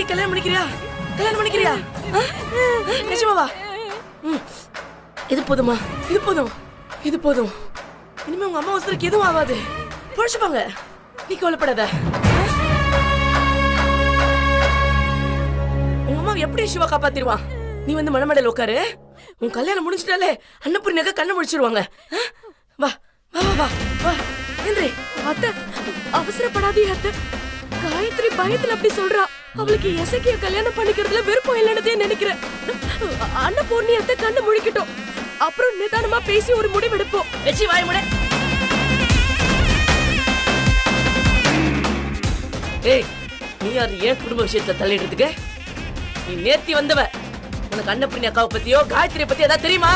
கல்யாணம் பண்ணிக்கிறியா? கல்யாணம் பண்ணிக்கிறியா? நிஜமாவா? இது போதுமா? இது போதும், இது போதும். இனிமே உங்க அம்மா அவசரக்கு எதுவும் ஆகாது. பொழைச்சுப்பாங்க, நீ கவலைப்படாத. உங்க அம்மா எப்படி சிவா காப்பாத்திடுவான்? நீ வந்து மணமேடையில் உட்காரு. உன் கல்யாணம் முடிஞ்சிட்டாலே அன்னபூர்ணியாக்க கண்ணை முடிச்சிருவாங்க. வா வா வா வா என்றே. அத்தை அவசரப்படாதே அத்தை. காயத்ரி பயத்துல அப்படி சொல்றா. அவளுக்கு எசக்கிய கல்யாணம் பண்ணிக்கிறதுல விருப்பம் இல்லைன்னதே நினைக்கிறேன். அன்னபூர்ணி அத்தை கண்ணை முழிக்கட்டும், அப்புறம் நிதானமா பேசி ஒரு முடிவெடுப்போம். வெச்சி வாய் முட. ஏய், நீ யார் ஏன் குடும்ப விஷயத்துல தலையிடுறதுக்கு? நீ நேத்தி வந்தவ. உனக்கு அன்னபூர்ணி அக்காவை பத்தியோ காயத்ரியை பத்தி ஏதாவது தெரியுமா?